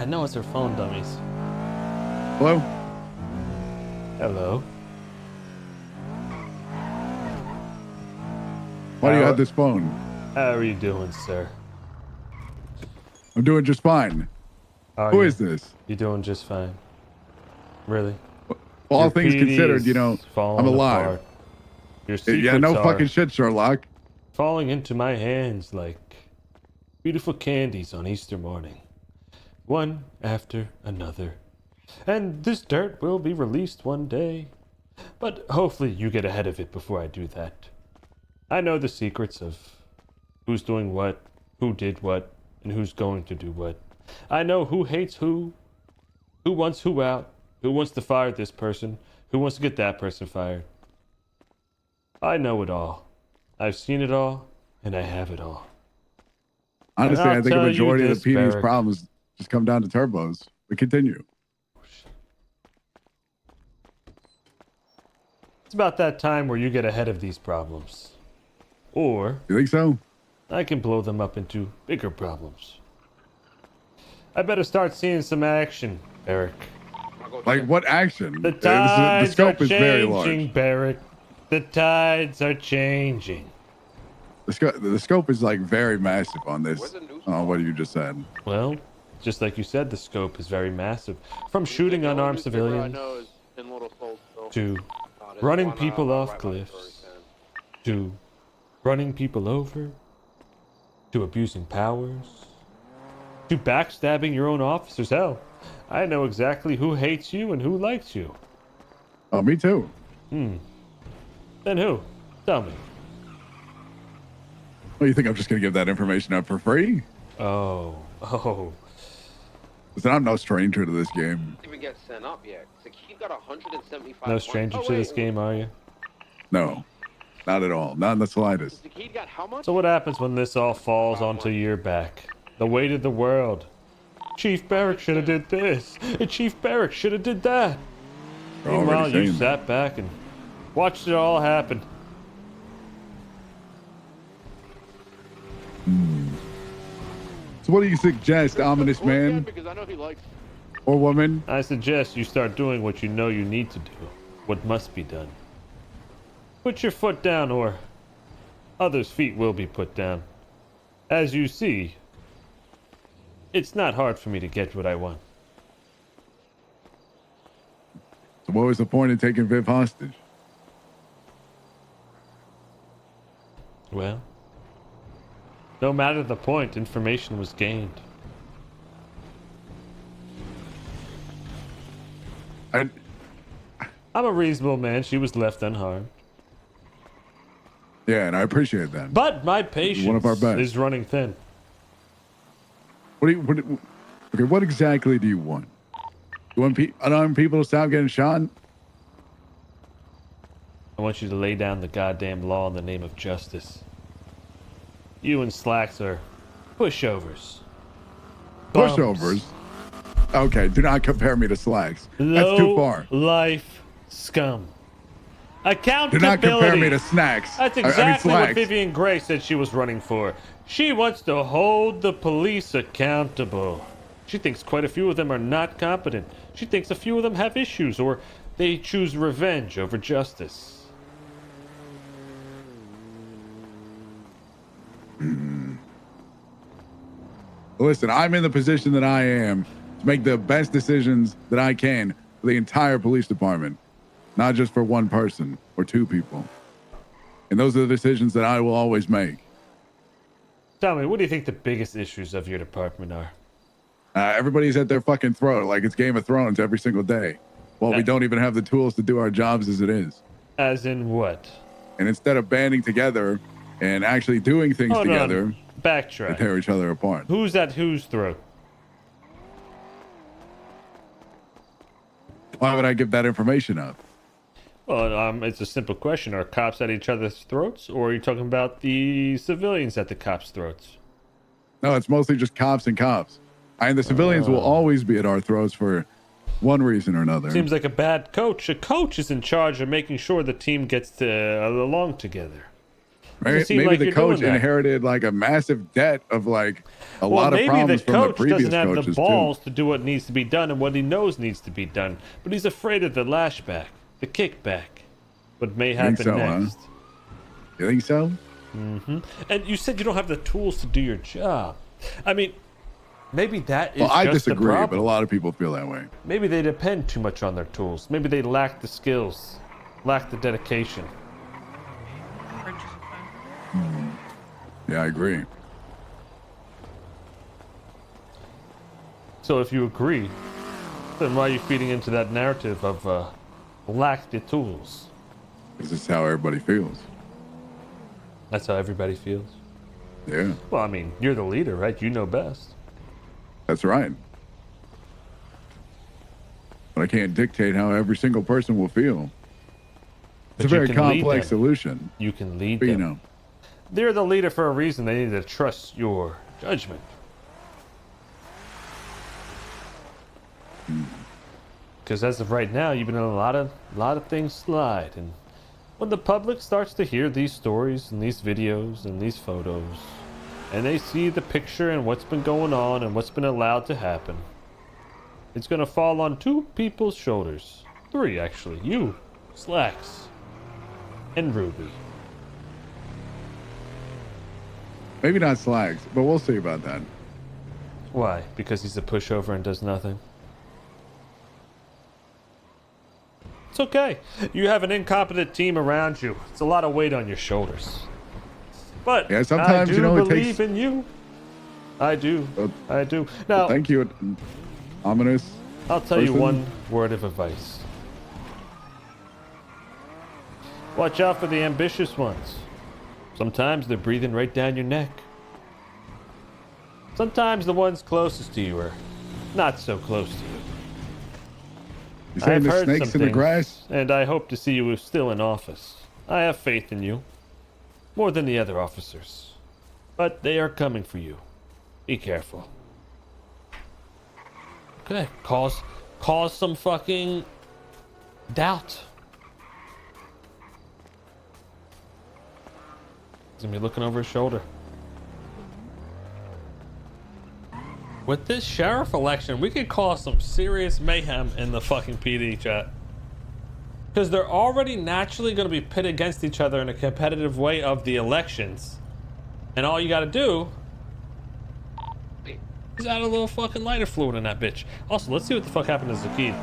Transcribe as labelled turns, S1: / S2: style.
S1: I know it's her phone, dummies.
S2: Hello?
S1: Hello.
S2: Why do you have this phone?
S1: How are you doing, sir?
S2: I'm doing just fine. Who is this?
S1: You're doing just fine. Really?
S2: All
S1: Your
S2: things
S1: PD
S2: considered,
S1: is
S2: you know, I'm
S1: falling
S2: alive.
S1: apart. Your secrets
S2: Yeah, no
S1: are
S2: fucking shit, Sherlock.
S1: falling into my hands like beautiful candies on Easter morning. One after another. And this dirt will be released one day. But hopefully you get ahead of it before I do that. I know the secrets of who's doing what, who did what, and who's going to do what. I know who hates who wants who out, who wants to fire this person, who wants to get that person fired. I know it all. I've seen it all, and I have it all.
S2: Honestly, I think a majority of the PD's
S1: Beric.
S2: problems just come down to turbos. But continue.
S1: It's about that time where you get ahead of these problems. Or
S2: You think so?
S1: I can blow them up into bigger problems. I better start seeing some action, Beric.
S2: Like what action?
S1: The tides
S2: the scope
S1: are
S2: is very
S1: changing,
S2: large.
S1: Beric. The tides are changing.
S2: The scope is like very massive on this. What you just said.
S1: Well, just like you said, the scope is very massive. From shooting unarmed civilians to running people off cliffs to running people over to abusing powers to backstabbing your own officers. Hell, I know exactly who hates you and who likes you.
S2: Oh, me too.
S1: Then who? Tell me.
S2: Well, you think I'm just gonna give that information up for free?
S1: Oh.
S2: Listen, I'm no stranger to this game.
S3: Even get sent up yet. He got 175.
S1: No stranger to this game, are you?
S2: No, not at all. Not in the slightest.
S3: Got how much?
S1: So what happens when this all falls onto your back? The weight of the world. Chief Beric should have did this. And Chief Beric should have did that. Meanwhile, you sat back and watched it all happen.
S2: So what do you suggest, ominous man
S3: Because I know he likes.
S2: or woman?
S1: I suggest you start doing what you know you need to do. What must be done. Put your foot down or others' feet will be put down. As you see, it's not hard for me to get what I want.
S2: So what was the point of taking Viv hostage?
S1: Well, no matter the point, information was gained. I'm a reasonable man. She was left unharmed.
S2: Yeah, and I appreciate that.
S1: But my patience
S2: One of our best.
S1: is running thin.
S2: Okay, what exactly do you want? You want unarmed people to stop getting shot?
S1: I want you to lay down the goddamn law in the name of justice. You and Slacks are pushovers. Bums.
S2: Pushovers? Okay, do not compare me to Slacks. That's too far.
S1: Life scum.
S2: Do
S1: Accountability.
S2: not compare me to Snacks.
S1: That's exactly what
S2: Slacks.
S1: Vivian Gray said she was running for. She wants to hold the police accountable. She thinks quite a few of them are not competent. She thinks a few of them have issues or they choose revenge over justice.
S2: Listen, I'm in the position that I am to make the best decisions that I can for the entire police department, not just for one person or two people. And those are the decisions that I will always make.
S1: Tell me, what do you think the biggest issues of your department are?
S2: Everybody's at their fucking throat like it's Game of Thrones every single day. Well, we don't even have the tools to do our jobs as it is.
S1: As in what?
S2: And instead of banding together and actually doing things together, they
S1: backtrack.
S2: tear each other apart.
S1: Who's at whose throat?
S2: Why would I give that information up?
S1: Well, it's a simple question. Are cops at each other's throats, or are you talking about the civilians at the cops' throats?
S2: No, it's mostly just cops and cops. And the civilians will always be at our throats for one reason or another.
S1: Seems like a bad coach. A coach is in charge of making sure the team gets along together. Doesn't seem
S2: Maybe
S1: like
S2: the
S1: you're
S2: coach
S1: doing that.
S2: inherited like a massive debt of like a
S1: Well,
S2: lot of
S1: maybe the
S2: problems from the
S1: coach
S2: previous
S1: doesn't have the
S2: coaches
S1: balls
S2: too.
S1: to do what needs to be done and what he knows needs to be done, but he's afraid of the lashback, the kickback, what may
S2: think
S1: happen
S2: so, huh?
S1: next.
S2: You think so?
S1: And you said you don't have the tools to do your job. I mean, maybe that is
S2: Well, I
S1: just the
S2: disagree, but
S1: problem.
S2: a lot of people feel that way.
S1: Maybe they depend too much on their tools. Maybe they lack the skills, lack the dedication.
S2: Yeah, I agree.
S1: So if you agree, then why are you feeding into that narrative of lack the tools?
S2: This is how everybody feels.
S1: That's how everybody feels.
S2: Yeah,
S1: Well, I mean, you're the leader, right? You know best.
S2: that's right. But I can't dictate how every single person will feel. It's
S1: But
S2: a
S1: you
S2: very
S1: can lead
S2: complex
S1: them.
S2: solution.
S1: You can lead
S2: But
S1: them.
S2: you know,
S1: They're the leader for a reason. They need to trust your judgment. Because as of right now, you've been letting a lot of things slide, and when the public starts to hear these stories and these videos and these photos, and they see the picture and what's been going on and what's been allowed to happen, it's gonna fall on two people's shoulders. Three, actually. You, Slacks, and Ruby.
S2: maybe not Slags, but we'll see about that.
S1: Why? Because he's a pushover and does nothing? It's okay. You have an incompetent team around you. It's a lot of weight on your shoulders. But
S2: Yeah, sometimes,
S1: I do
S2: you know, it
S1: believe
S2: takes-
S1: in you. I do.
S2: Well,
S1: I do. Now,
S2: Thank you, ominous.
S1: I'll tell you
S2: person.
S1: one word of advice. Watch out for the ambitious ones. Sometimes they're breathing right down your neck. Sometimes the ones closest to you are not so close to you.
S2: You saying
S1: I've
S2: the
S1: heard
S2: snakes
S1: some
S2: in the
S1: things,
S2: grass?
S1: and I hope to see you still in office. I have faith in you, more than the other officers. But they are coming for you. Be careful. Okay, cause some fucking doubt. He's gonna be looking over his shoulder. With this sheriff election, we could cause some serious mayhem in the fucking PD chat. Because they're already naturally going to be pit against each other in a competitive way of the elections. And all you got to do is add a little fucking lighter fluid in that bitch. Also, let's see what the fuck happened to Zakid.